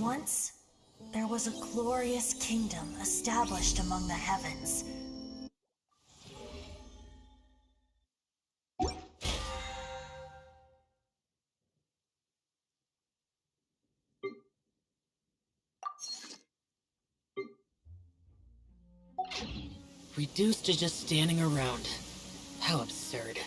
Once, there was a glorious kingdom established among the heavens. Reduced to just standing around. How absurd.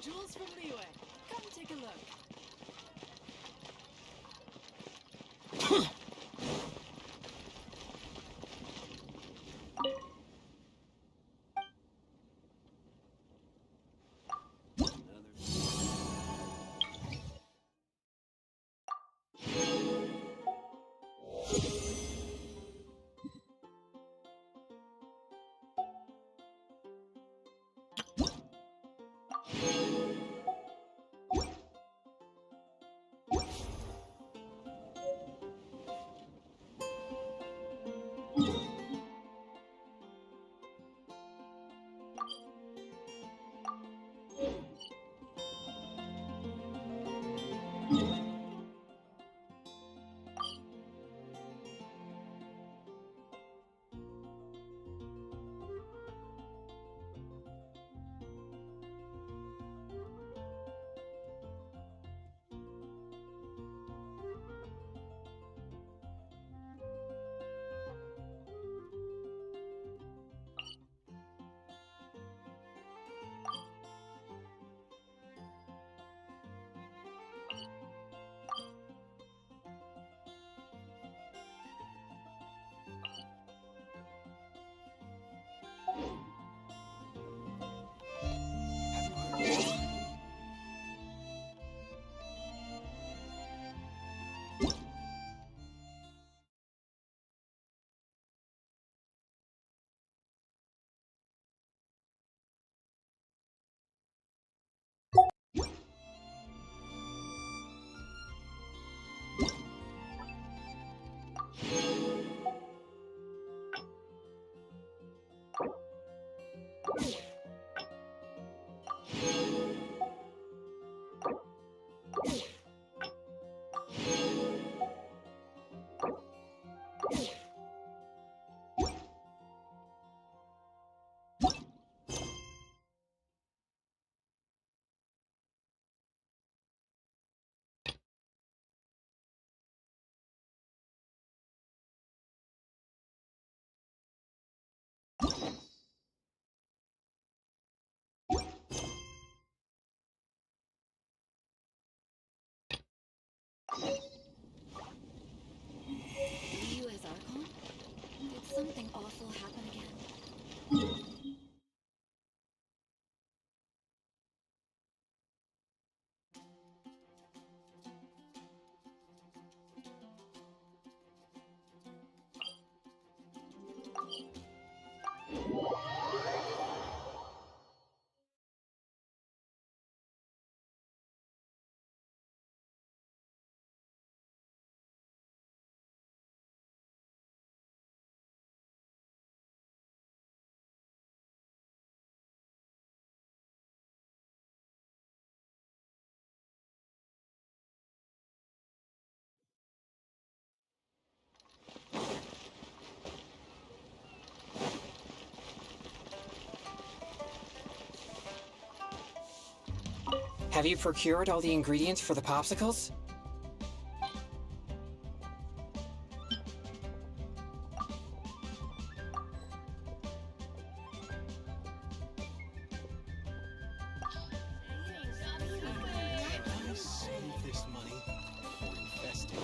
Jewels from Liyue. Come take a look. Have you procured all the ingredients for the popsicles? Save this money or invest it.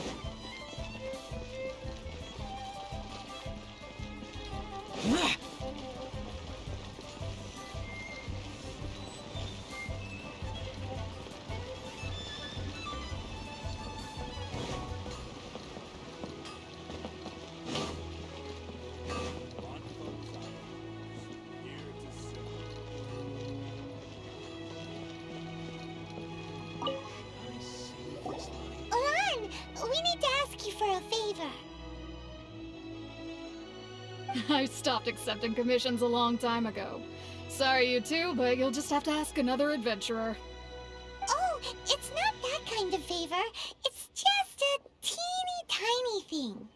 Ulan, we need to ask you for a favor. I stopped accepting commissions a long time ago. Sorry, you two, but you'll just have to ask another adventurer. Oh, it's not that kind of favor. It's just a teeny tiny thing.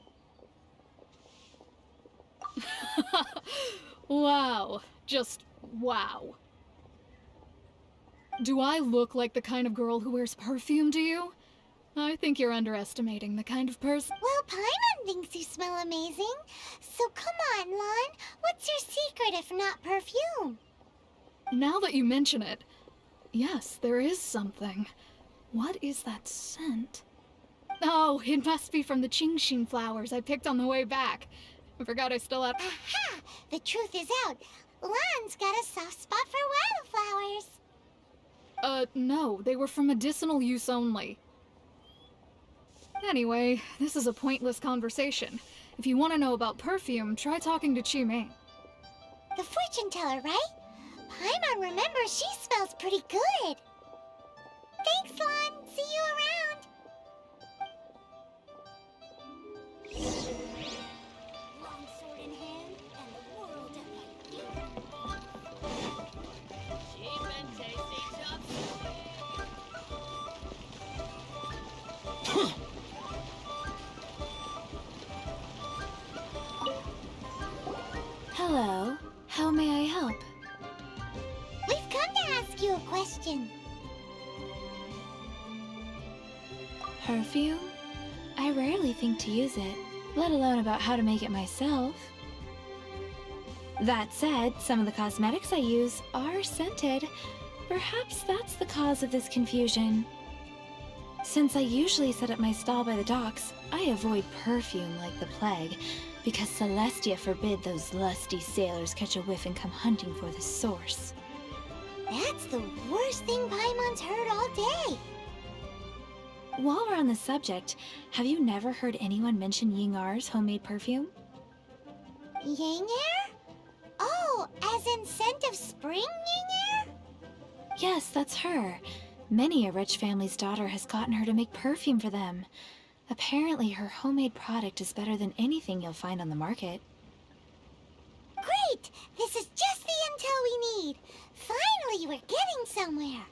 Wow. Just wow. Do I look like the kind of girl who wears perfume to you? I think you're underestimating the kind of person. Well, Paimon thinks you smell amazing. So come on, Lon. What's your secret if not perfume? Now that you mention it, yes, there is something. What is that scent? Oh, it must be from the GENSHIN flowers I picked on the way back. I forgot I still had. Aha! The truth is out. Lon's got a soft spot for wildflowers. No, they were for medicinal use only. Anyway, this is a pointless conversation. If you want to know about perfume, try talking to Qimei. The fortune teller, right? Paimon remembers she smells pretty good. Thanks, Lon. See you around. Long sword in hand and the world at my feet. Cheap and tasty Hello. How may I help? We've come to ask you a question. Perfume? I rarely think to use it, let alone about how to make it myself. That said, some of the cosmetics I use are scented. Perhaps that's the cause of this confusion. Since I usually set up my stall by the docks, I avoid perfume like the plague, because Celestia forbid those lusty sailors catch a whiff and come hunting for the source. That's the worst thing Paimon's heard all day. While we're on the subject, have you never heard anyone mention Yingar's homemade perfume? Yingar? Oh, as in scent of spring, Yingar? Yes, that's her. Many a rich family's daughter has gotten her to make perfume for them. Apparently, her homemade product is better than anything you'll find on the market. Great! This is just the intel we need. Finally, we're getting somewhere.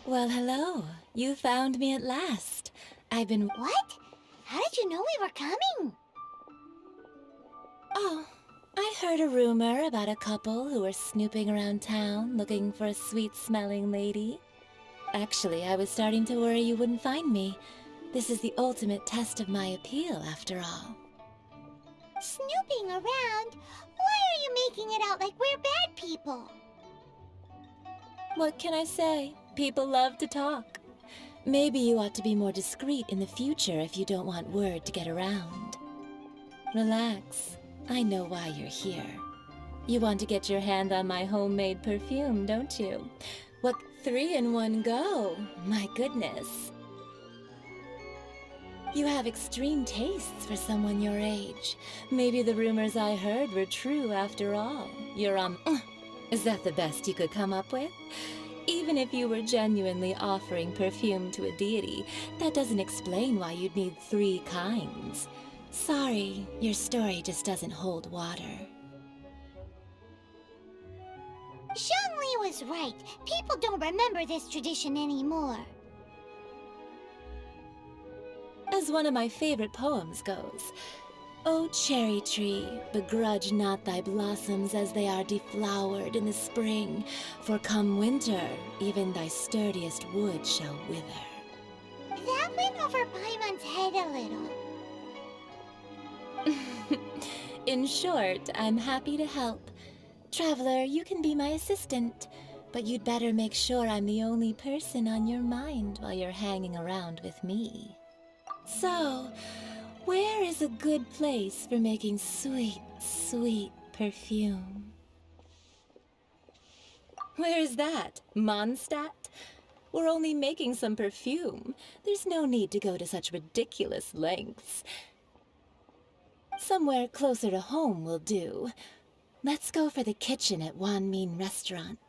Well, hello. You found me at last. I've been... What? How did you know we were coming? Oh, I heard a rumor about a couple who were snooping around town looking for a sweet-smelling lady. Actually, I was starting to worry you wouldn't find me. This is the ultimate test of my appeal, after all. Snooping around? Why are you making it out like we're bad people? What can I say? People love to talk. Maybe you ought to be more discreet in the future if you don't want word to get around. Relax. I know why you're here. You want to get your hand on my homemade perfume, don't you? What 3 in 1 go? My goodness. You have extreme tastes for someone your age. Maybe the rumors I heard were true after all. Is that the best you could come up with? Even if you were genuinely offering perfume to a deity, that doesn't explain why you'd need 3 kinds. Sorry, your story just doesn't hold water. Zhongli was right. People don't remember this tradition anymore. As one of my favorite poems goes, "O cherry tree, begrudge not thy blossoms as they are deflowered in the spring, for come winter, even thy sturdiest wood shall wither." That went over Paimon's head a little. In short, I'm happy to help. Traveler, you can be my assistant, but you'd better make sure I'm the only person on your mind while you're hanging around with me. So, where is a good place for making sweet, sweet perfume? Where is that? Mondstadt? We're only making some perfume. There's no need to go to such ridiculous lengths. Somewhere closer to home will do. Let's go for the kitchen at Wan Min Restaurant.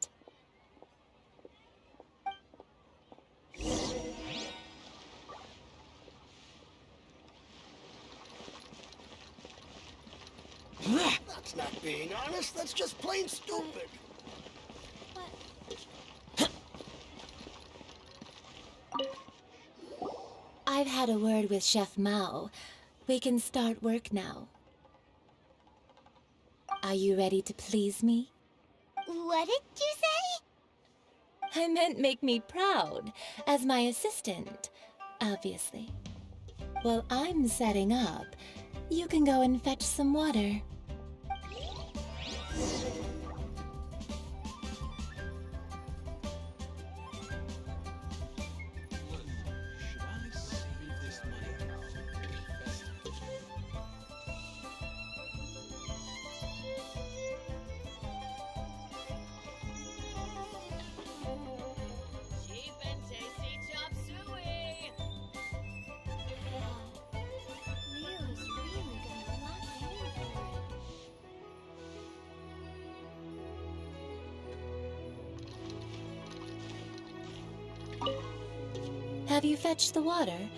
That's not being honest, that's just plain stupid. I've had a word with Chef Mao. We can start work now. Are you ready to please me? What did you say? I meant make me proud, as my assistant, obviously. While I'm setting up, you can go and fetch some water. Should I save this money or invest it? Cheap and tasty chop suey. Rio's really got a lot going for it. Have you fetched the water?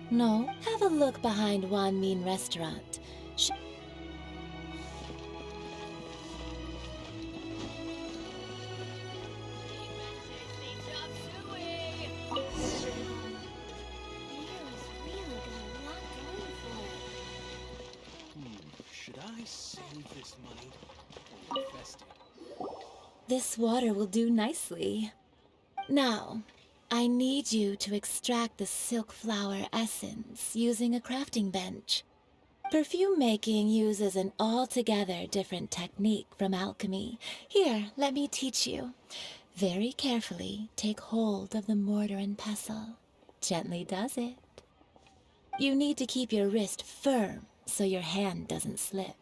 No? Have a look behind Wan Min Restaurant. Cheap and tasty chop suey. Rio's really got a lot going for it. Should I save this money or invest it? This water will do nicely. Now, I need you to extract the silk flower essence using a crafting bench. Perfume making uses an altogether different technique from alchemy. Here, let me teach you. Very carefully, take hold of the mortar and pestle. Gently does it. You need to keep your wrist firm so your hand doesn't slip.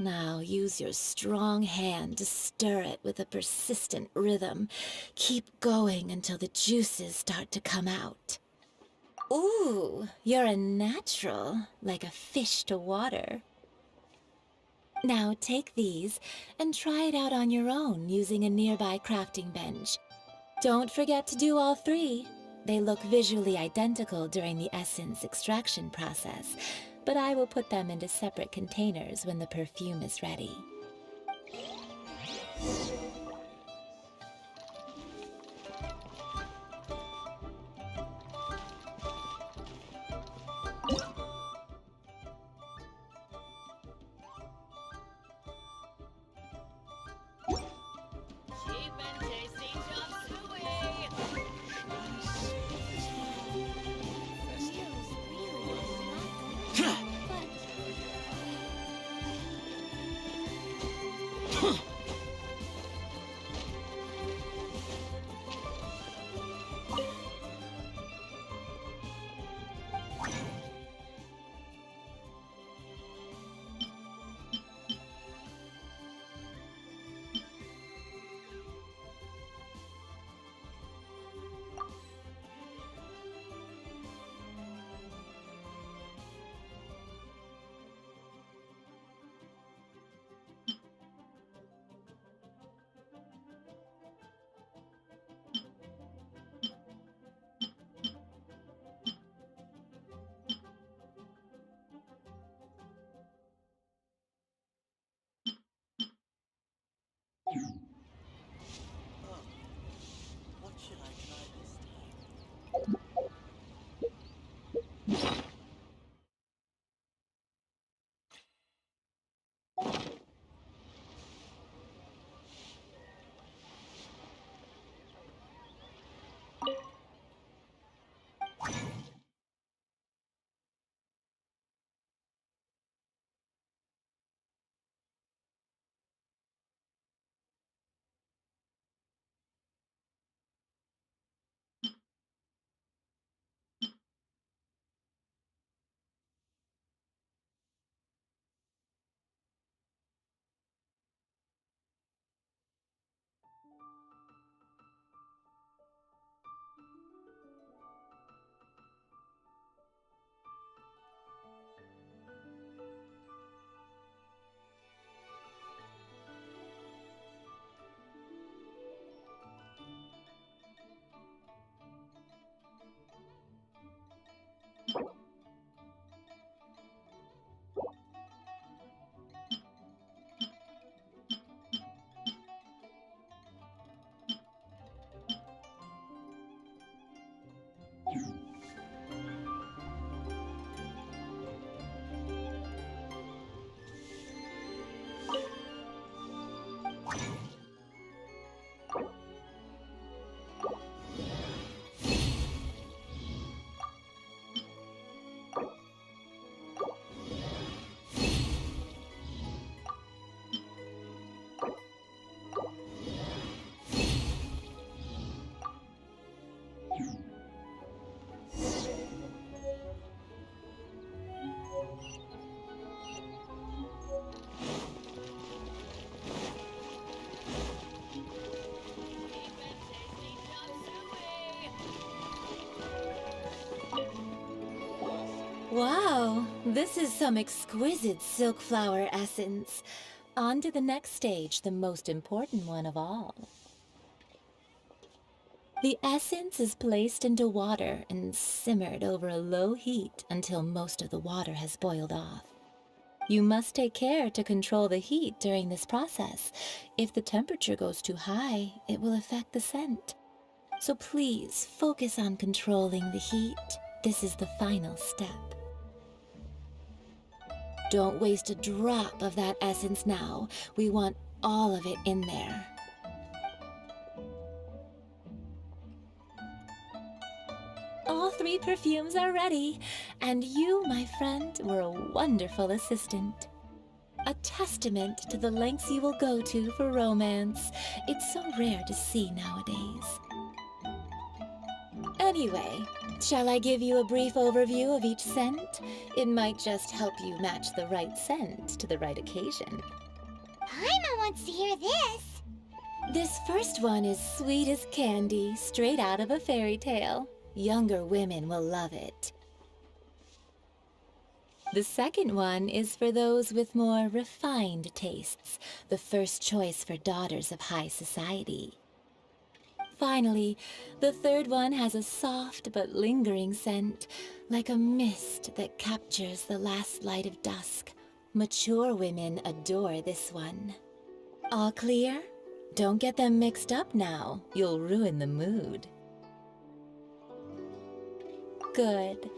Now use your strong hand to stir it with a persistent rhythm. Keep going until the juices start to come out. Ooh, you're a natural, like a fish to water. Now take these and try it out on your own using a nearby crafting bench. Don't forget to do all 3. They look visually identical during the essence extraction process, but I will put them into separate containers when the perfume is ready. Cheap and tasty chop suey. Should I save this money or invest it? Rio's really got a lot going for it. This is some exquisite silk flower essence. On to the next stage, the most important one of all. The essence is placed into water and simmered over a low heat until most of the water has boiled off. You must take care to control the heat during this process. If the temperature goes too high, it will affect the scent. So please focus on controlling the heat. This is the final step. Don't waste a drop of that essence now. We want all of it in there. All 3 perfumes are ready, and you, my friend, were a wonderful assistant. A testament to the lengths you will go to for romance. It's so rare to see nowadays. Anyway, shall I give you a brief overview of each scent? It might just help you match the right scent to the right occasion. Paimon wants to hear this. This first one is sweet as candy, straight out of a fairy tale. Younger women will love it. The second one is for those with more refined tastes, the first choice for daughters of high society. Finally, the third one has a soft but lingering scent, like a mist that captures the last light of dusk. Mature women adore this one. All clear? Don't get them mixed up now. You'll ruin the mood. Good.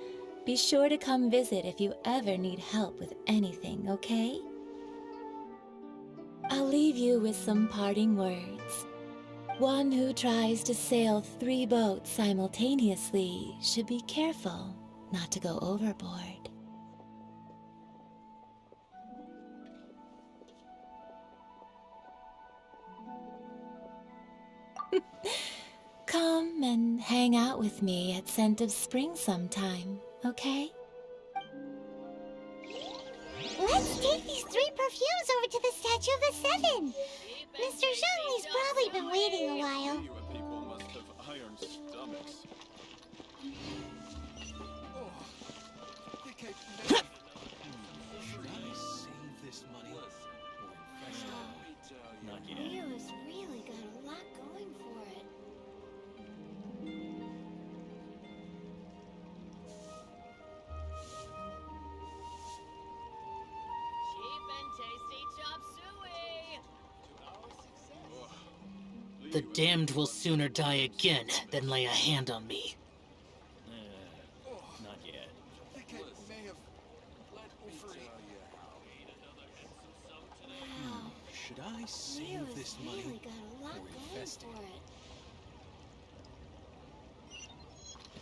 Be sure to come visit if you ever need help with anything, okay? I'll leave you with some parting words. One who tries to sail 3 boats simultaneously should be careful not to go overboard. Come and hang out with me at Scent of Spring sometime, okay? Let's take these 3 perfumes over to the Statue of the Seven. Mr. Zhongli's probably been waiting a while. You people must have iron stomachs. Oh, I think I may have... Should I save this money or invest it? Not yet. Rio has really got a lot going for it. Cheap and tasty chop suey. The damned will sooner die again than lay a hand on me. Not yet. I think I may have let over it. Wow, Should I Rio save has this really money got a lot or going invest for it? it. I just like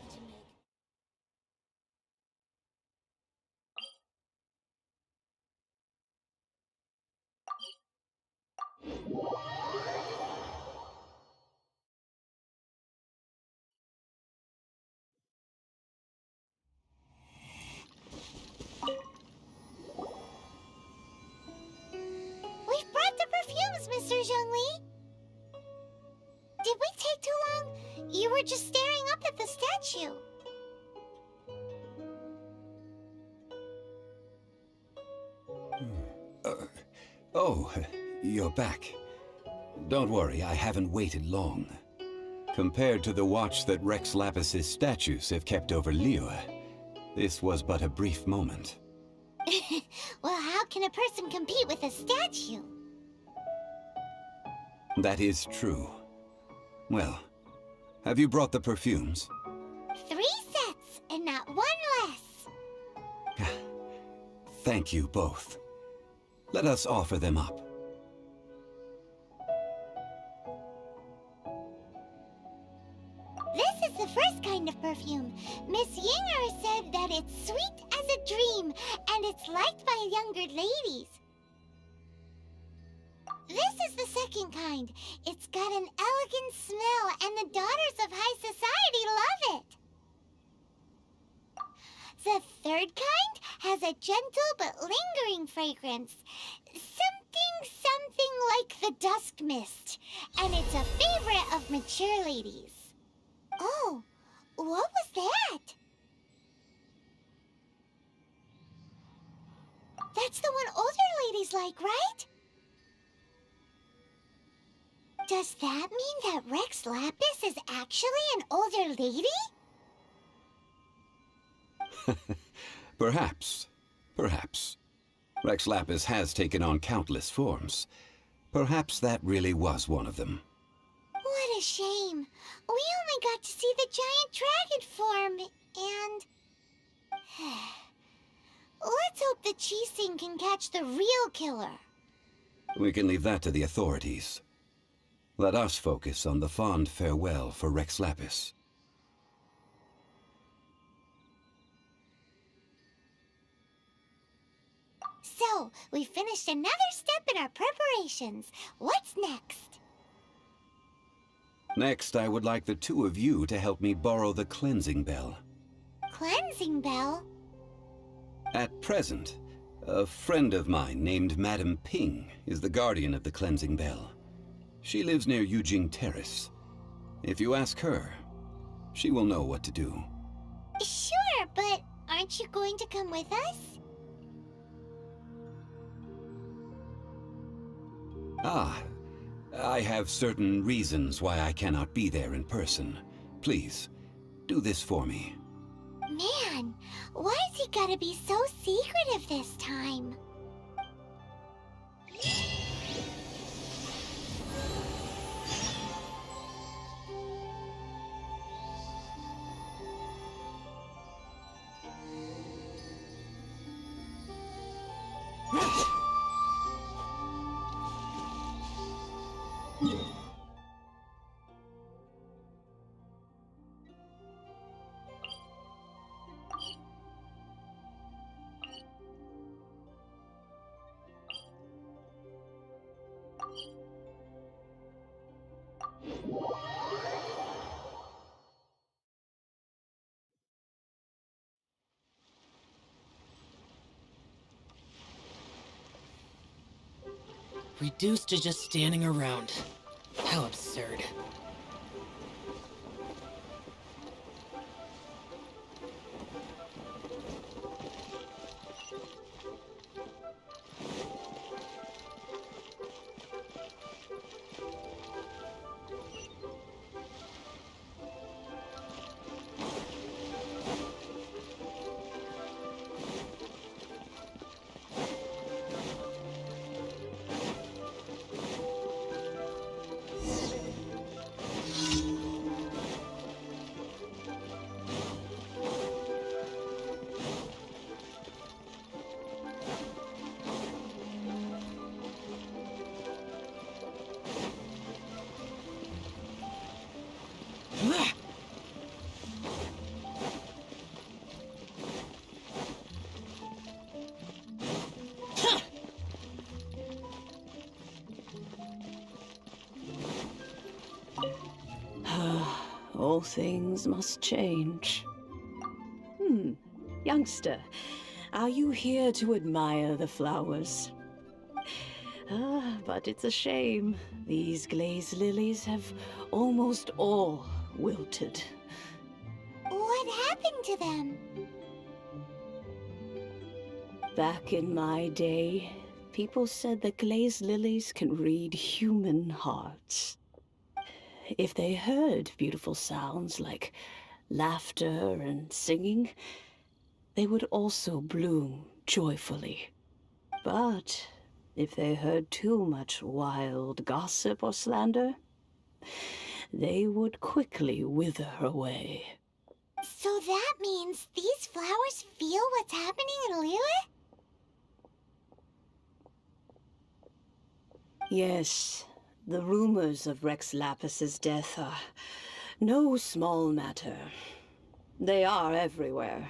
to make We've brought the perfumes, Mr. Zhongli. Did we take too long? You were just staring up at the statue. Oh, you're back. Don't worry, I haven't waited long. Compared to the watch that Rex Lapis's statues have kept over Liyue, this was but a brief moment. Well, how can a person compete with a statue? That is true. Well, have you brought the perfumes? 3 sets and not 1 less. Thank you both. Let us offer them up. This is the first kind of perfume. Miss Yinger said that it's sweet as a dream, and it's liked by younger ladies. This is the second kind. It's got an elegant smell, and the daughters of high society love it. The third kind has a gentle but lingering fragrance. Something something like the dusk mist, and it's a favorite of mature ladies. Oh, what was that? That's the one older ladies like, right? Does that mean that Rex Lapis is actually an older lady? Perhaps. Perhaps. Rex Lapis has taken on countless forms. Perhaps that really was one of them. What a shame. We only got to see the giant dragon form, and... Let's hope the Chising can catch the real killer. We can leave that to the authorities. Let us focus on the fond farewell for Rex Lapis. So, we finished another step in our preparations. What's next? Next, I would like the two of you to help me borrow the cleansing bell. Cleansing bell? At present, a friend of mine named Madame Ping is the guardian of the cleansing bell. She lives near Yujing Terrace. If you ask her, she will know what to do. Sure, but aren't you going to come with us? Ah, I have certain reasons why I cannot be there in person. Please, do this for me. Man, why has he gotta be so secretive this time? Reduced to just standing around. How absurd. All things must change. Youngster, are you here to admire the flowers? But it's a shame. These glazed lilies have almost all wilted. What happened to them? Back in my day, people said that glazed lilies can read human hearts. If they heard beautiful sounds like laughter and singing, they would also bloom joyfully. But if they heard too much wild gossip or slander, they would quickly wither away. So that means these flowers feel what's happening in Liyue? Yes, the rumors of Rex Lapis's death are no small matter. They are everywhere.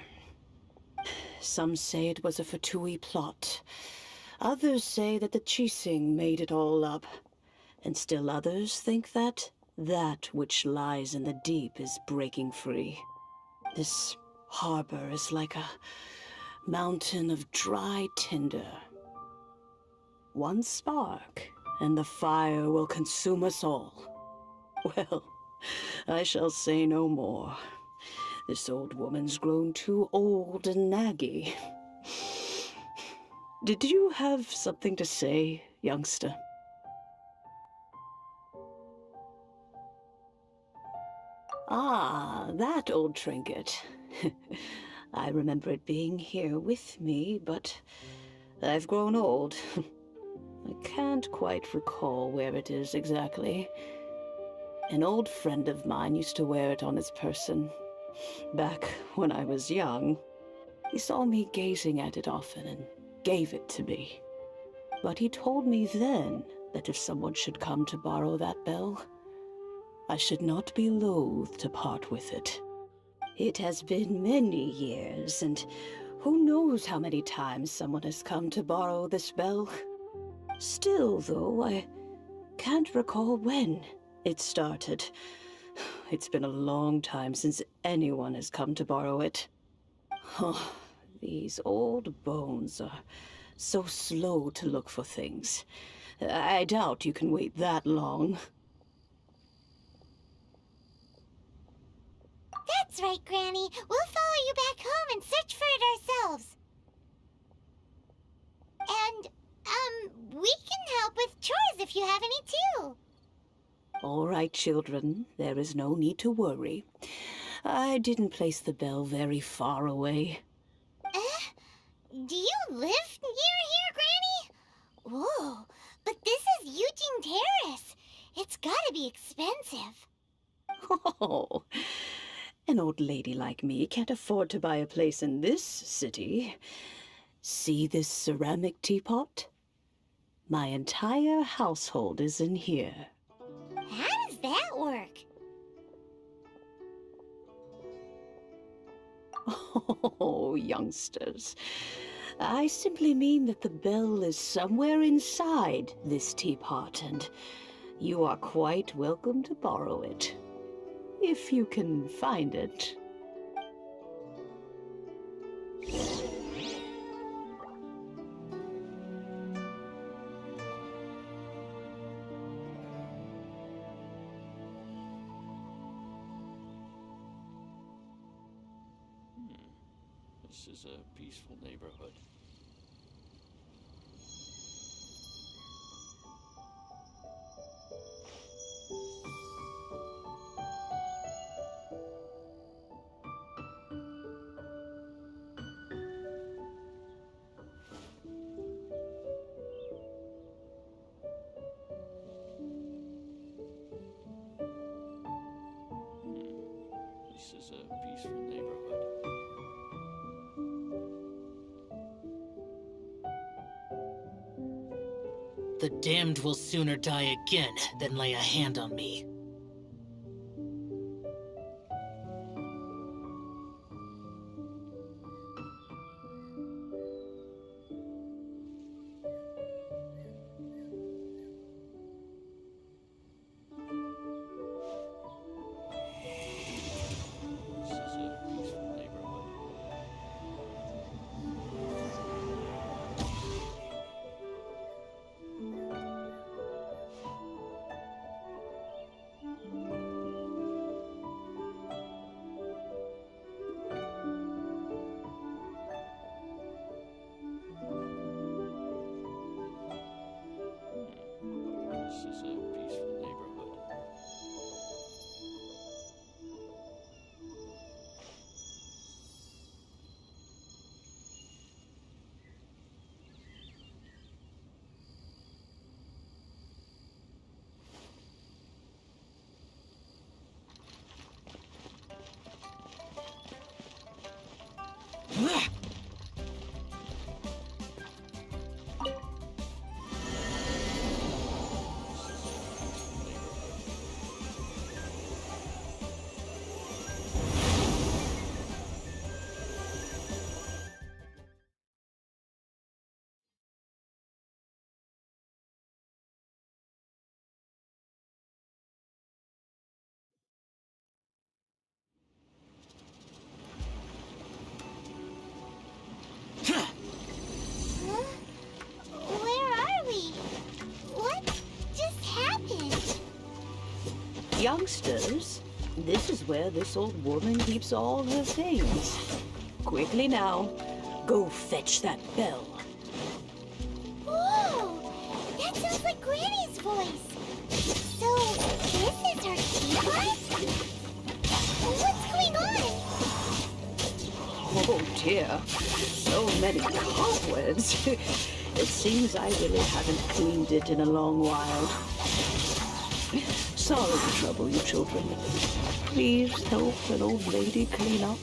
Some say it was a Fatui plot. Others say that the Chising made it all up. And still others think that which lies in the deep is breaking free. This harbor is like a mountain of dry tinder. One spark, and the fire will consume us all. Well, I shall say no more. This old woman's grown too old and naggy. Did you have something to say, youngster? Ah, that old trinket. I remember it being here with me, but I've grown old. I can't quite recall where it is exactly. An old friend of mine used to wear it on his person, back when I was young. He saw me gazing at it often and gave it to me. But he told me then that if someone should come to borrow that bell, I should not be loath to part with it. It has been many years, and who knows how many times someone has come to borrow this bell. Still, though, I can't recall when it started. It's been a long time since anyone has come to borrow it. Oh, these old bones are so slow to look for things. I doubt you can wait that long. That's right, Granny. We'll follow you back home and search for it ourselves. And, we can help with chores if you have any too. All right, children. There is no need to worry. I didn't place the bell very far away. Do you live near here, Granny? Whoa, but this is Eugene Terrace. It's gotta be expensive. Oh, an old lady like me can't afford to buy a place in this city. See this ceramic teapot? My entire household is in here. How does that work? Oh, youngsters. I simply mean that the bell is somewhere inside this teapot, and you are quite welcome to borrow it. If you can find it. This is a peaceful neighborhood. This is a peaceful neighborhood. The damned will sooner die again than lay a hand on me. This is a peaceful neighborhood. Youngsters, this is where this old woman keeps all her things. Quickly now, go fetch that bell. Whoa! That sounds like Granny's voice. So, this is her teapot? What's going on? Oh dear, so many cobwebs. It seems I really haven't cleaned it in a long while. Sorry to trouble you, children. Please help an old lady clean up.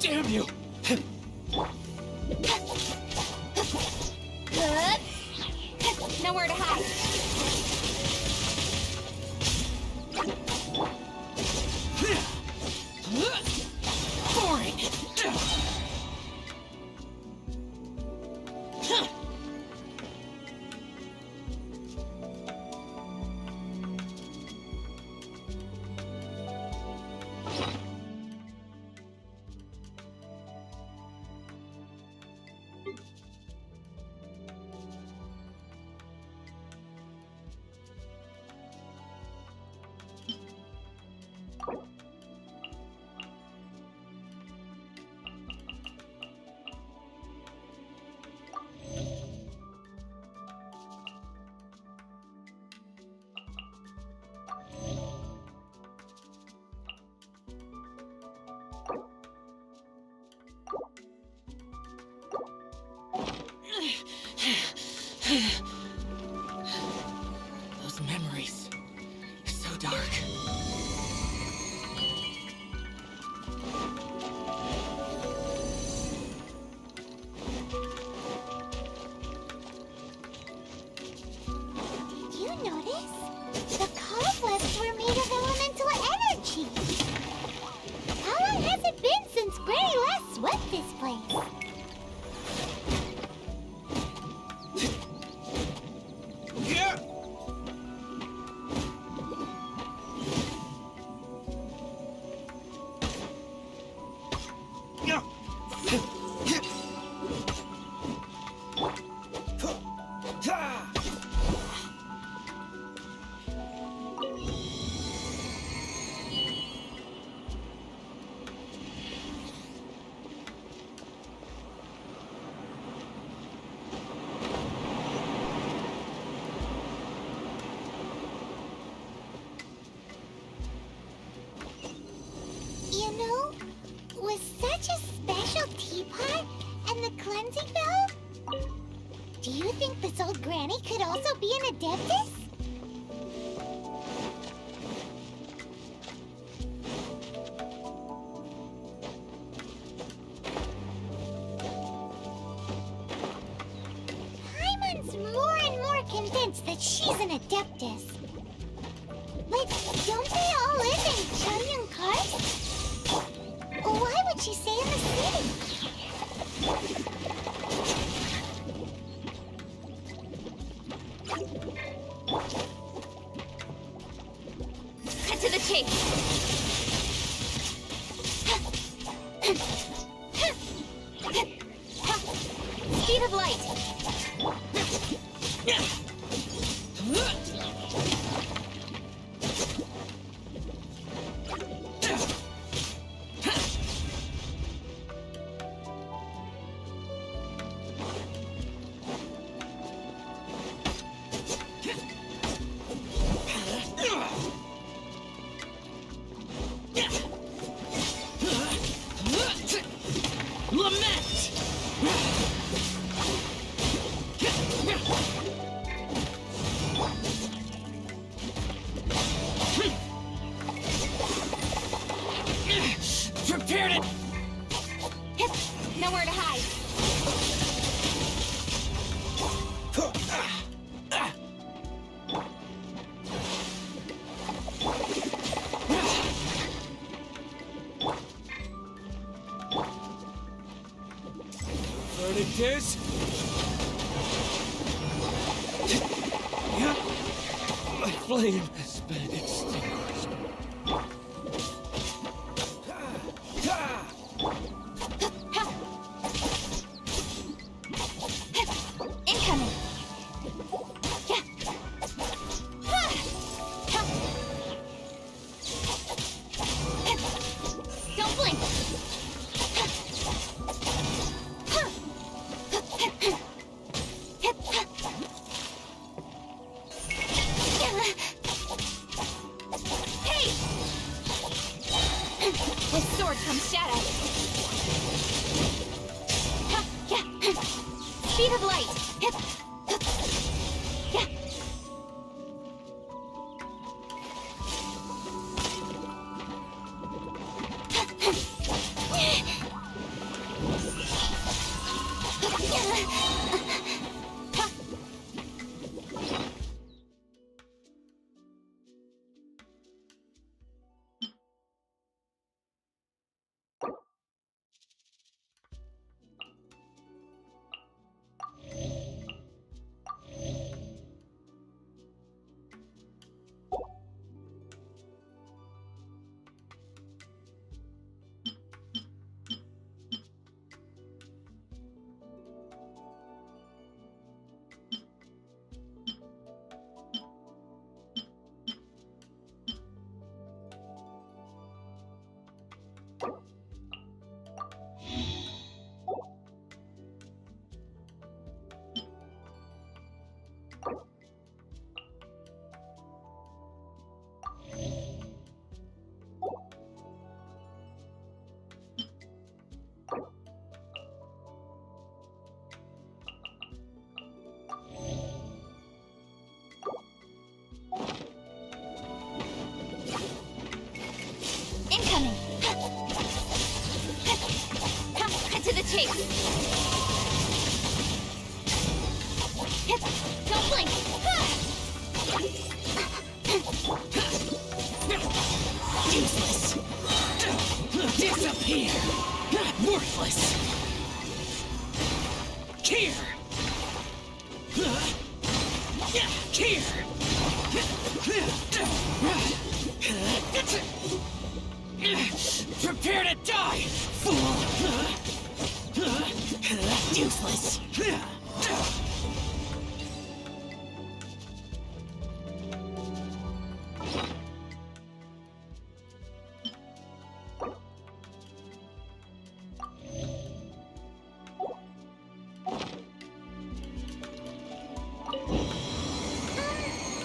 Damn you! Nowhere to hide. Boring! Those memories. So dark. Did you notice? The cobwebs were made of elemental energy. How long has it been since Granny last swept this place? You know, with such a special teapot and the cleansing bell, do you think this old granny could also be an adeptus? Paimon's more and more convinced that she's an adeptus. But don't they all live in Chunyun Karst? Why would she stay in the city? Cut to the chase. Speed of light. Lament! Prepared it! Nowhere to hide. Verdict is... Yeah. My flame has been extinguished. Incoming! Don't blink! Hey! With sword comes shadow. Speed of light. Incoming! Cut to the chase! Don't blink! Useless! Disappear! Worthless! Here! Here! Prepare to die, fool! Useless!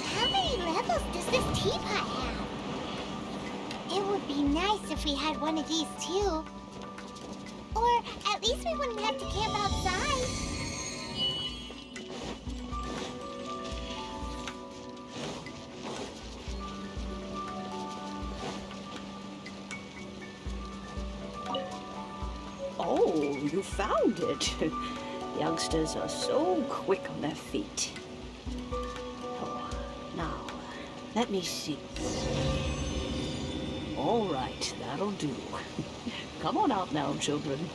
How many levels does this teapot have? It would be nice if we had one of these too. Or at least we wouldn't have to camp outside. Oh, you found it. Youngsters are so quick on their feet. Oh, now, let me see. All right, that'll do. Come on out now, children.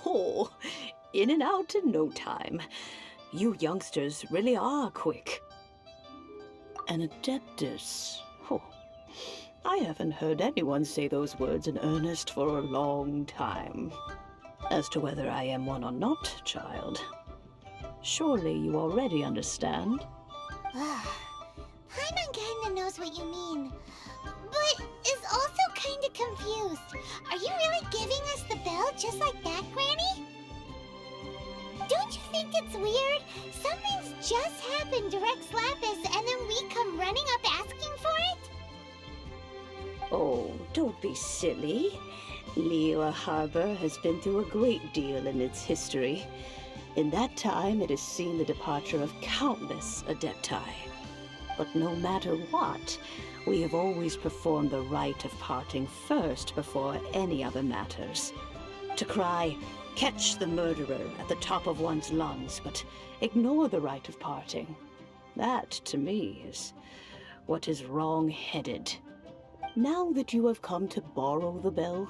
Oh, in and out in no time. You youngsters really are quick. An Adeptus. Oh, I haven't heard anyone say those words in earnest for a long time. As to whether I am one or not, child, surely you already understand. Paimon kinda knows what you mean, but is also kinda confused. Are you really giving us the bell just like that, Granny? Don't you think it's weird? Something's just happened to Rex Lapis and then we come running up asking for it? Oh, don't be silly. Liyue Harbor has been through a great deal in its history. In that time, it has seen the departure of countless Adepti. But no matter what, we have always performed the rite of parting first before any other matters. To cry, "Catch the murderer," at the top of one's lungs, but ignore the rite of parting. That, to me, is what is wrong-headed. Now that you have come to borrow the bell,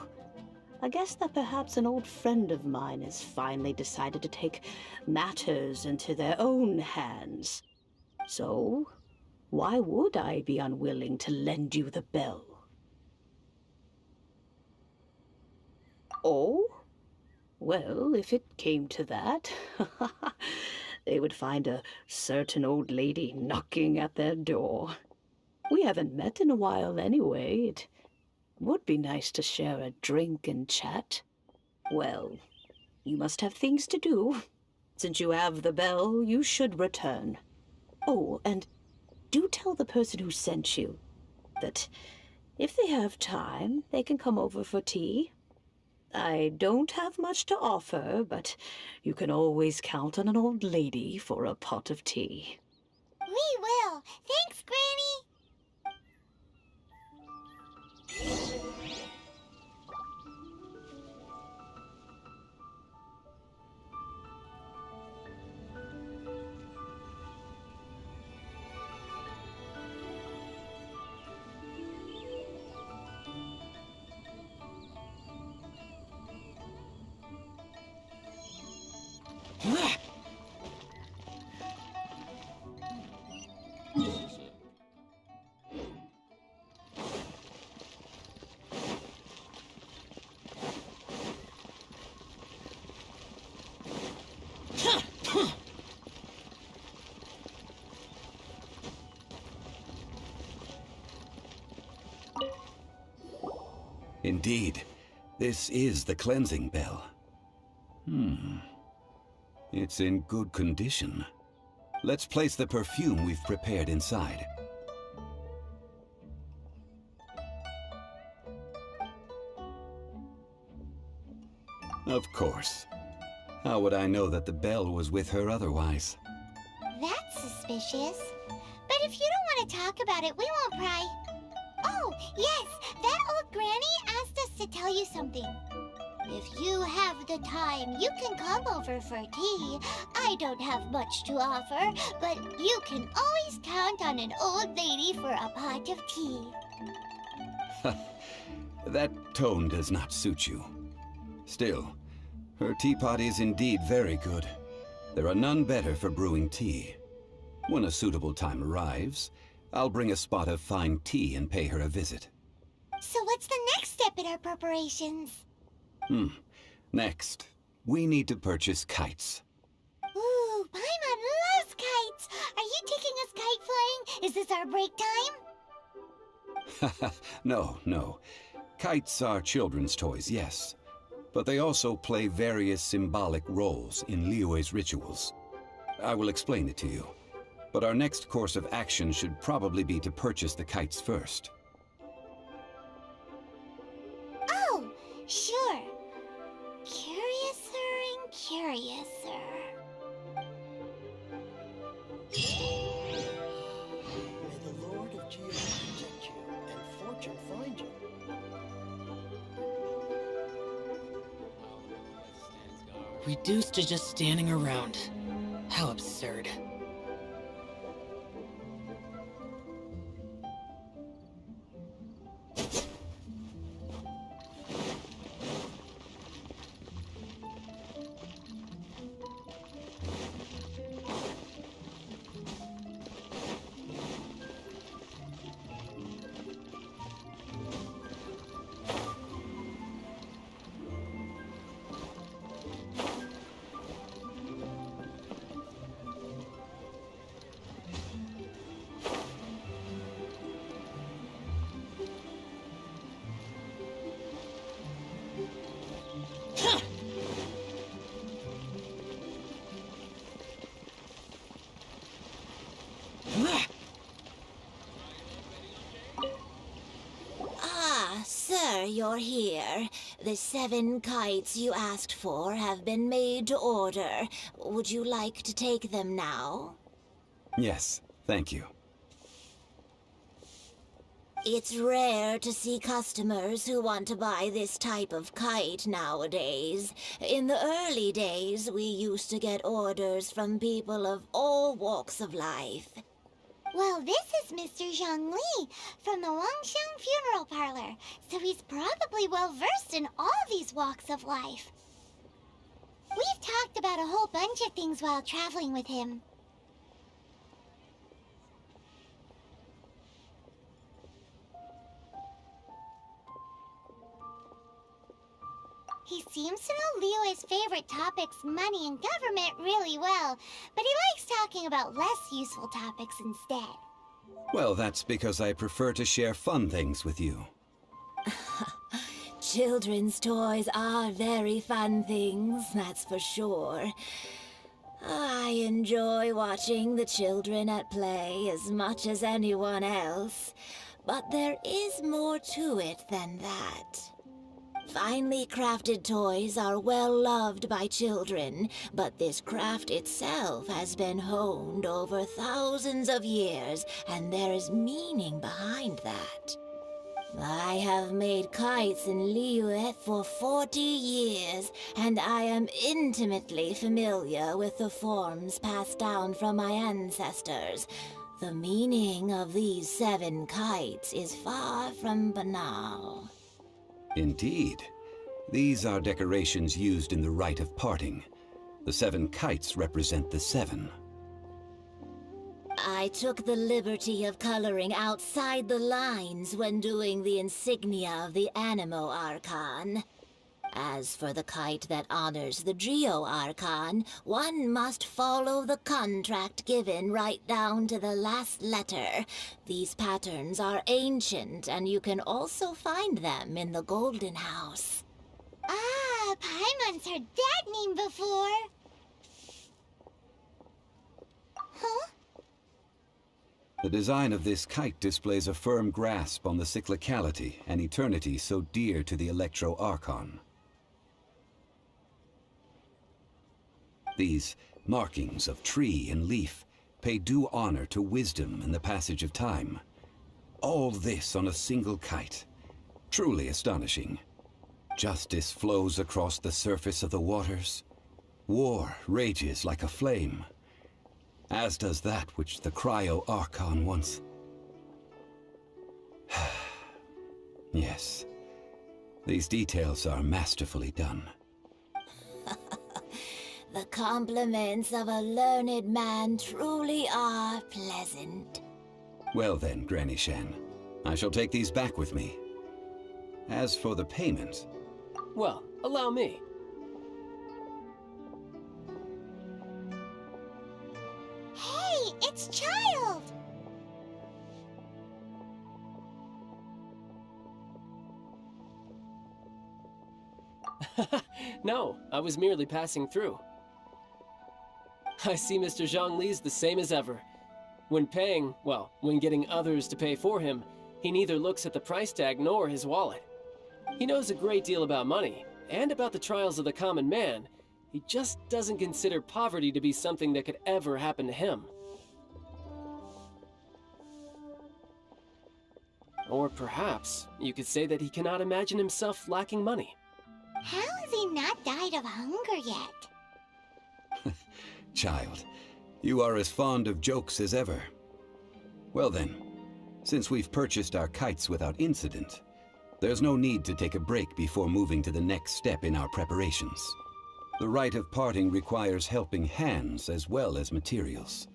I guess that perhaps an old friend of mine has finally decided to take matters into their own hands. So, why would I be unwilling to lend you the bell? Oh? Well, if it came to that, they would find a certain old lady knocking at their door. We haven't met in a while anyway. It would be nice to share a drink and chat. Well, you must have things to do. Since you have the bell, you should return. Oh, and do tell the person who sent you that if they have time, they can come over for tea. I don't have much to offer, but you can always count on an old lady for a pot of tea. We will. Thanks, Granny. Indeed, this is the cleansing bell. It's in good condition. Let's place the perfume we've prepared inside. Of course. How would I know that the bell was with her otherwise? That's suspicious. But if you don't want to talk about it, we won't pry. Oh, yes, that old granny asked us to tell you something. If you have the time, you can come over for tea. I don't have much to offer, but you can always count on an old lady for a pot of tea. That tone does not suit you. Still, her teapot is indeed very good. There are none better for brewing tea. When a suitable time arrives, I'll bring a spot of fine tea and pay her a visit. So what's the next step in our preparations? Next, we need to purchase kites. Ooh, Paimon loves kites! Are you taking us kite flying? Is this our break time? No. Kites are children's toys, yes. But they also play various symbolic roles in Liyue's rituals. I will explain it to you. But our next course of action should probably be to purchase the kites first. Oh, sure. Curiouser and curiouser. May the Lord of Geo protect you and fortune find you. Reduced to just standing around. How absurd. Sir, you're here. The 7 kites you asked for have been made to order. Would you like to take them now? Yes, thank you. It's rare to see customers who want to buy this type of kite nowadays. In the early days, we used to get orders from people of all walks of life. Well, this is Mr. Zhongli from the Wangsheng Funeral Parlor, so he's probably well-versed in all these walks of life. We've talked about a whole bunch of things while traveling with him. He seems to know Liyue's favorite topics, money and government, really well, but he likes talking about less useful topics instead. Well, that's because I prefer to share fun things with you. Children's toys are very fun things, that's for sure. I enjoy watching the children at play as much as anyone else, but there is more to it than that. Finely crafted toys are well loved by children, but this craft itself has been honed over thousands of years, and there is meaning behind that. I have made kites in Liyue for 40 years, and I am intimately familiar with the forms passed down from my ancestors. The meaning of these 7 kites is far from banal. Indeed. These are decorations used in the rite of parting. The 7 kites represent the 7. I took the liberty of coloring outside the lines when doing the insignia of the Animo Archon. As for the kite that honors the Geo Archon, one must follow the contract given right down to the last letter. These patterns are ancient, and you can also find them in the Golden House. Ah, Paimon's heard that name before. Huh? The design of this kite displays a firm grasp on the cyclicality and eternity so dear to the Electro Archon. These markings of tree and leaf pay due honor to wisdom and the passage of time. All this on a single kite. Truly astonishing. Justice flows across the surface of the waters. War rages like a flame. As does that which the Cryo Archon once... Yes. These details are masterfully done. The compliments of a learned man truly are pleasant. Well then, Granny Shan, I shall take these back with me. As for the payment... Well, allow me. Hey, it's Child! No, I was merely passing through. I see Mr. Zhongli's the same as ever. When paying, well, when getting others to pay for him, he neither looks at the price tag nor his wallet. He knows a great deal about money, and about the trials of the common man. He just doesn't consider poverty to be something that could ever happen to him. Or perhaps you could say that he cannot imagine himself lacking money. How has he not died of hunger yet? Child, you are as fond of jokes as ever. Well then, since we've purchased our kites without incident, there's no need to take a break before moving to the next step in our preparations. The rite of parting requires helping hands as well as materials.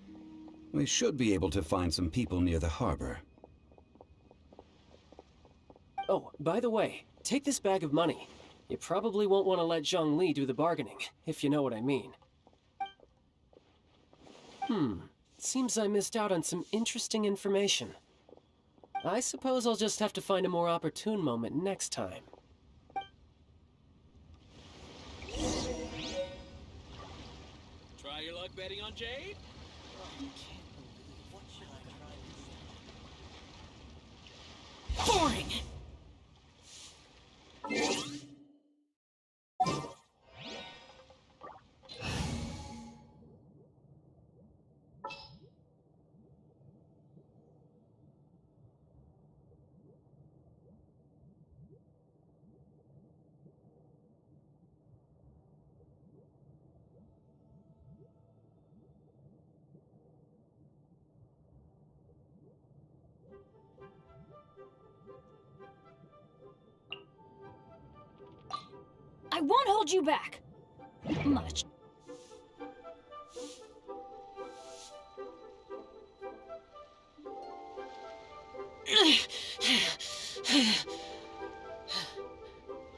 We should be able to find some people near the harbor. Oh, by the way, take this bag of money. You probably won't want to let Zhongli do the bargaining, if you know what I mean. Seems I missed out on some interesting information. I suppose I'll just have to find a more opportune moment next time. Try your luck betting on Jade? Boring! I won't hold you back. Much.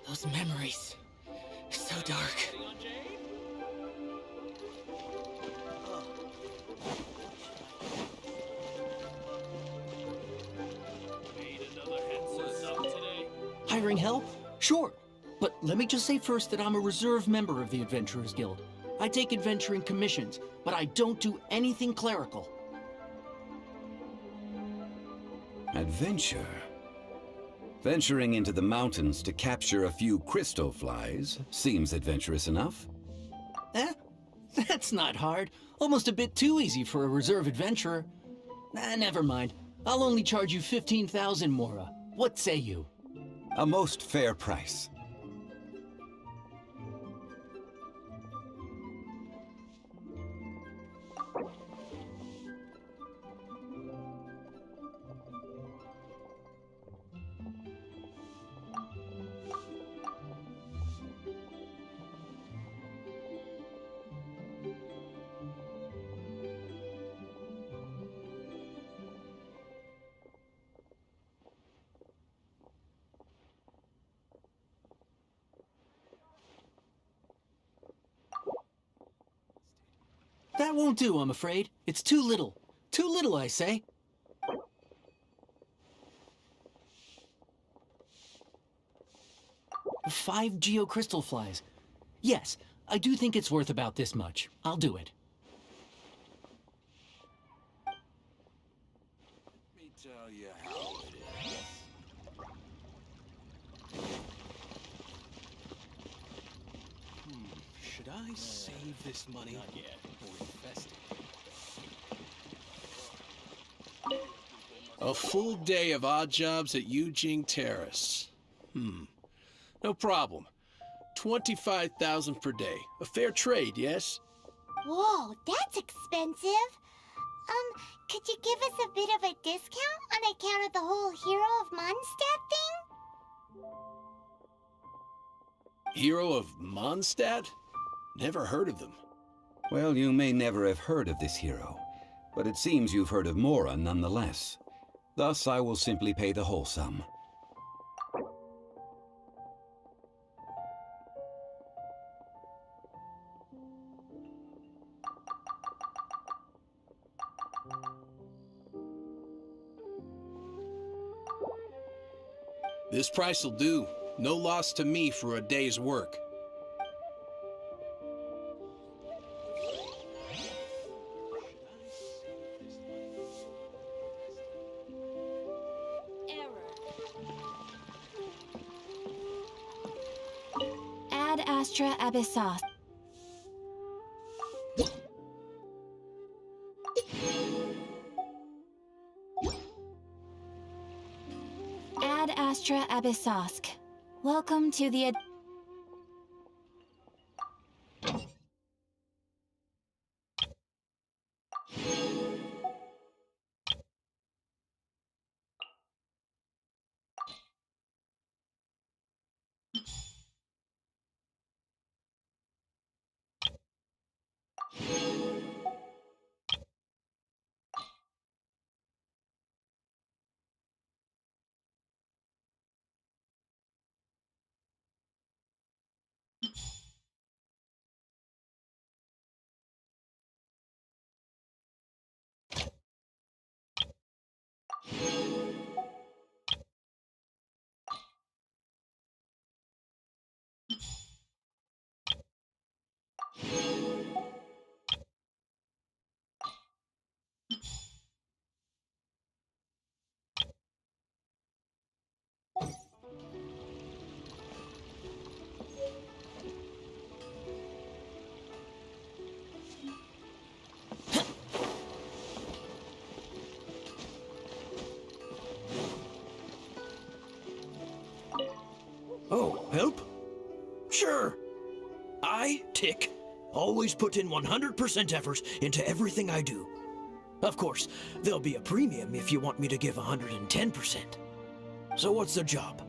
Those memories. So dark. Hiring help? Sure. But let me just say first that I'm a reserve member of the Adventurers Guild. I take adventuring commissions, but I don't do anything clerical. Adventure? Venturing into the mountains to capture a few crystal flies seems adventurous enough. Eh? That's not hard. Almost a bit too easy for a reserve adventurer. Never mind. I'll only charge you 15,000 Mora. What say you? A most fair price. That won't do, I'm afraid. It's too little. Too little, I say. Five geocrystal flies. Yes, I do think it's worth about this much. I'll do it. Let me tell you how it is. Should I save this money or invest it? A full day of odd jobs at Eugene Terrace. No problem. 25,000 per day. A fair trade, yes? Whoa, that's expensive. Could you give us a bit of a discount on account of the whole Hero of Mondstadt thing? Hero of Mondstadt? Never heard of them. Well, you may never have heard of this hero, but it seems you've heard of Mora nonetheless. Thus, I will simply pay the whole sum. This price will do. No loss to me for a day's work. Ad Astra Abyssos. Ad Astra Abyssosk. Welcome to the Oh, help? Sure. I, Tick, always put in 100% effort into everything I do. Of course, there'll be a premium if you want me to give 110%. So what's the job?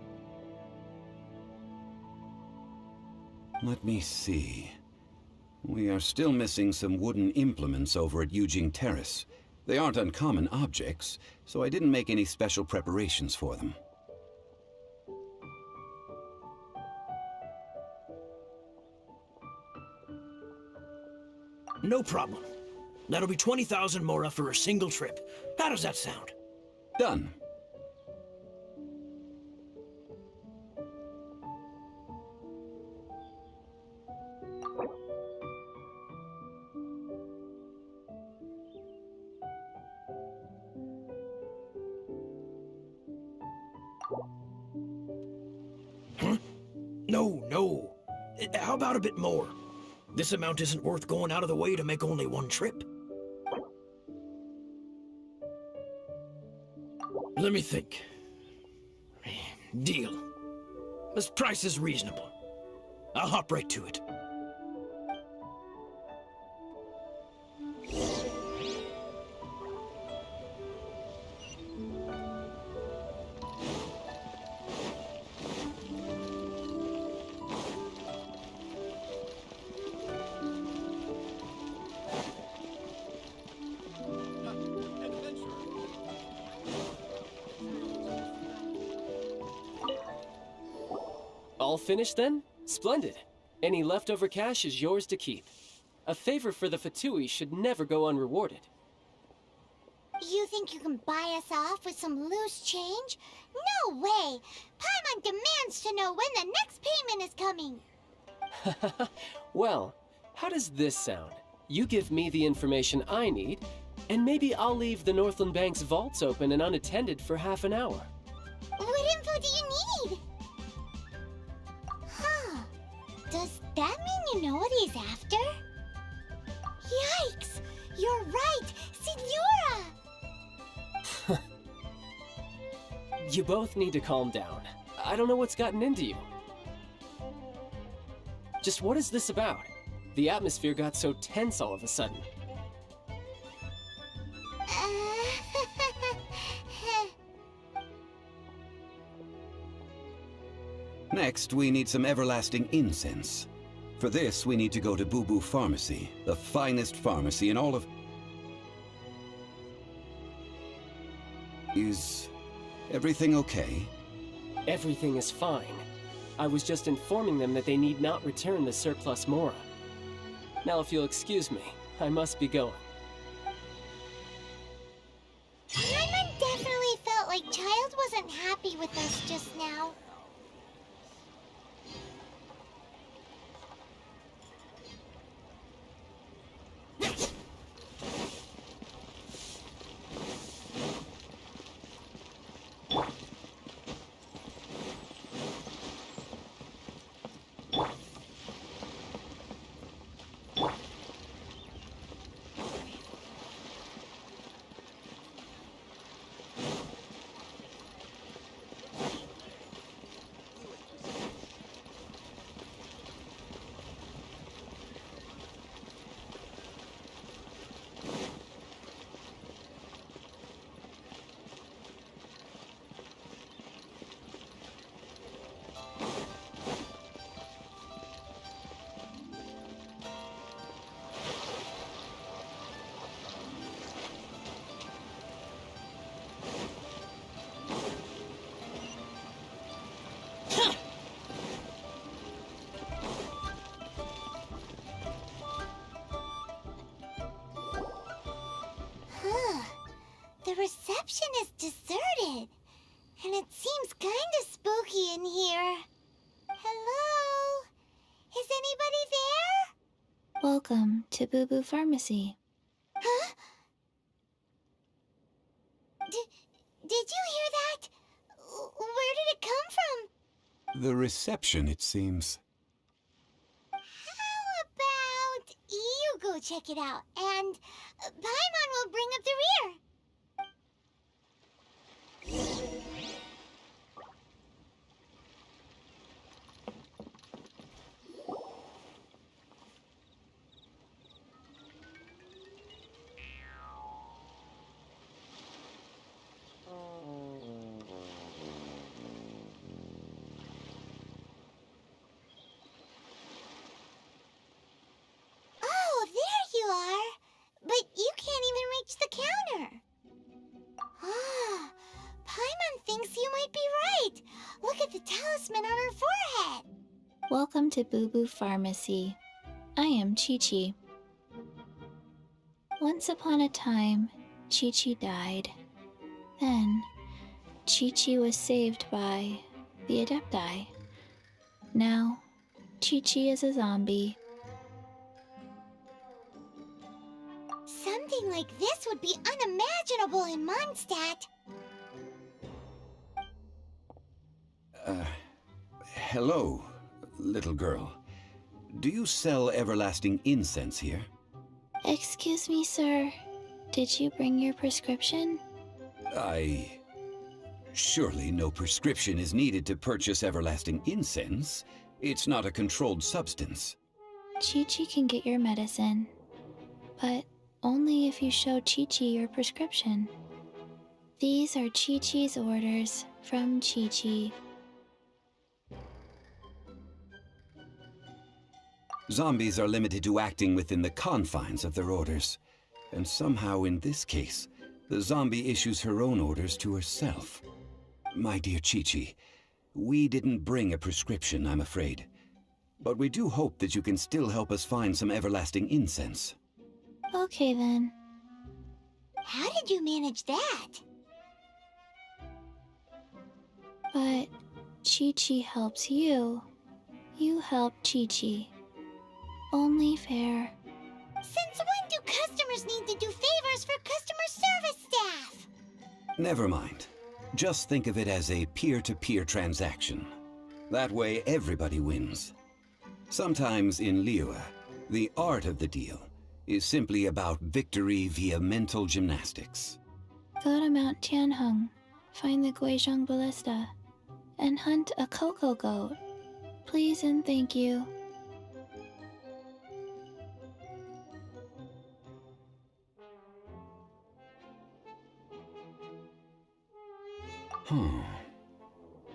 Let me see. We are still missing some wooden implements over at Yujing Terrace. They aren't uncommon objects, so I didn't make any special preparations for them. No problem. That'll be 20,000 mora for a single trip. How does that sound? Done. Huh? No. How about a bit more? This amount isn't worth going out of the way to make only one trip. Let me think. Deal. This price is reasonable. I'll hop right to it. All finished then? Splendid. Any leftover cash is yours to keep. A favor for the Fatui should never go unrewarded. You think you can buy us off with some loose change? No way! Paimon demands to know when the next payment is coming! Well, how does this sound? You give me the information I need, and maybe I'll leave the Northland Bank's vaults open and unattended for half an hour. What info do you need? Huh. Does that mean you know what he's after? Yikes! You're right! Signora! You both need to calm down. I don't know what's gotten into you. Just what is this about? The atmosphere got so tense all of a sudden. Next, we need some everlasting incense. For this, we need to go to Boo Boo Pharmacy, the finest pharmacy in all of... Is everything okay? Everything is fine. I was just informing them that they need not return the surplus Mora. Now if you'll excuse me, I must be going. Paimon definitely felt like Child wasn't happy with us just now. The reception is deserted, and it seems kinda spooky in here. Hello? Is anybody there? Welcome to Boo Boo Pharmacy. Huh? Did you hear that? Where did it come from? The reception, it seems. How about you go check it out, and Paimon will bring up the rear. thinks you might be right. Look at the talisman on her forehead. Welcome to Boo Boo Pharmacy. I am Chi-Chi. Once upon a time, Chi-Chi died. Then, Chi-Chi was saved by the Adepti. Now, Chi-Chi is a zombie. Something like this would be unimaginable in Mondstadt. Hello, little girl. Do you sell everlasting incense here? Excuse me, sir. Did you bring your prescription? Surely no prescription is needed to purchase everlasting incense. It's not a controlled substance. Chi-Chi can get your medicine, but only if you show Chi-Chi your prescription. These are Chi-Chi's orders from Chi-Chi. Zombies are limited to acting within the confines of their orders. And somehow in this case, the zombie issues her own orders to herself. My dear Chi-Chi, we didn't bring a prescription, I'm afraid. But we do hope that you can still help us find some everlasting incense. Okay then. How did you manage that? But Chi-Chi helps you. You help Chi-Chi. Only fair. Since when do customers need to do favors for customer service staff? Never mind. Just think of it as a peer-to-peer transaction. That way everybody wins. Sometimes in Liyue, the art of the deal is simply about victory via mental gymnastics. Go to Mount Tianheng, find the Guizhong Ballista, and hunt a cocoa goat. Please and thank you.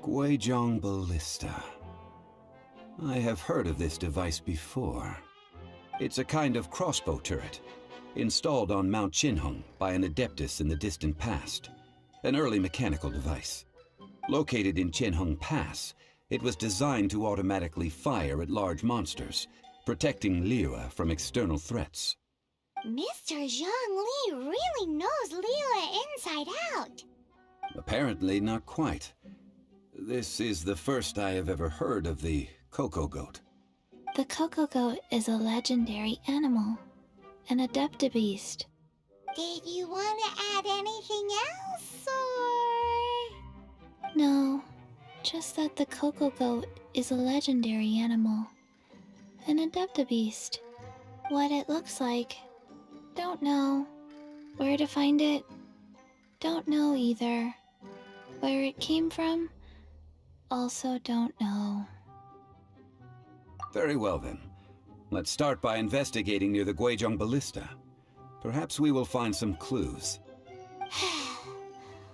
Guizhong Ballista. I have heard of this device before. It's a kind of crossbow turret, installed on Mount Tianheng by an adeptus in the distant past. An early mechanical device. Located in Tianheng Pass, it was designed to automatically fire at large monsters, protecting Liyue from external threats. Mr. Zhongli really knows Liyue inside out. Apparently not quite. This is the first I have ever heard of the cocoa goat. The cocoa goat is a legendary animal, an adeptabeast. Did you want to add anything else, or...? No, just that the cocoa goat is a legendary animal, an adeptabeast. What it looks like, don't know. Where to find it, don't know either. Where it came from, also don't know. Very well then. Let's start by investigating near the Guizhong Ballista. Perhaps we will find some clues.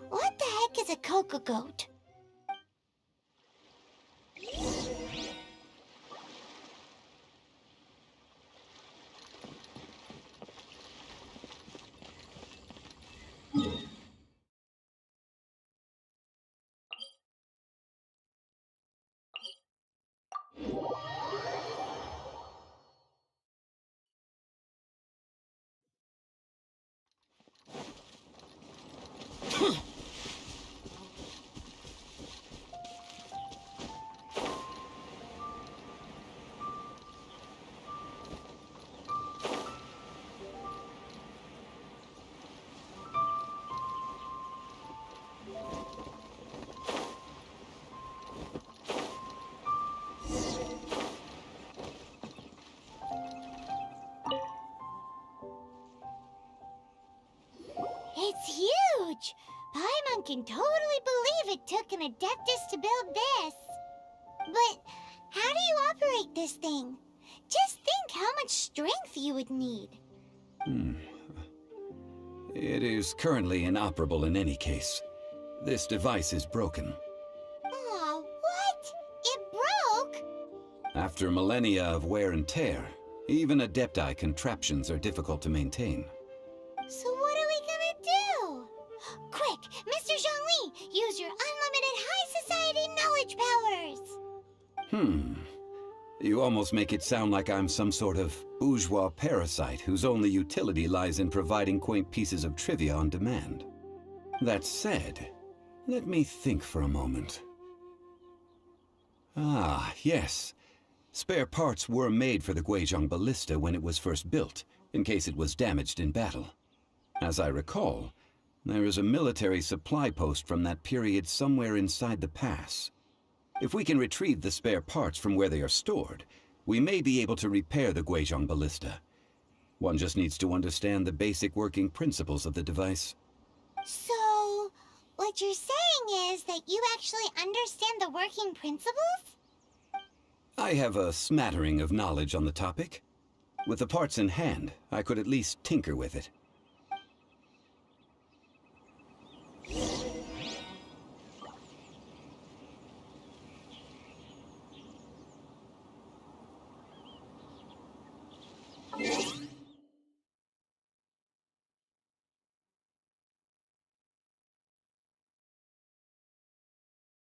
What the heck is a cocoa goat? It's huge! Paimon can totally believe it took an Adeptus to build this. But how do you operate this thing? Just think how much strength you would need. It is currently inoperable in any case. This device is broken. Aw, what? It broke? After millennia of wear and tear, even Adepti contraptions are difficult to maintain. So what are we gonna do? Quick, Mr. Zhongli, use your unlimited You almost make it sound like I'm some sort of bourgeois parasite whose only utility lies in providing quaint pieces of trivia on demand. That said, let me think for a moment. Ah, yes. Spare parts were made for the Guizhong ballista when it was first built, in case it was damaged in battle. As I recall, there is a military supply post from that period somewhere inside the pass. If we can retrieve the spare parts from where they are stored, we may be able to repair the Guizhong ballista. One just needs to understand the basic working principles of the device. So, what you're saying is that you actually understand the working principles? I have a smattering of knowledge on the topic. With the parts in hand, I could at least tinker with it.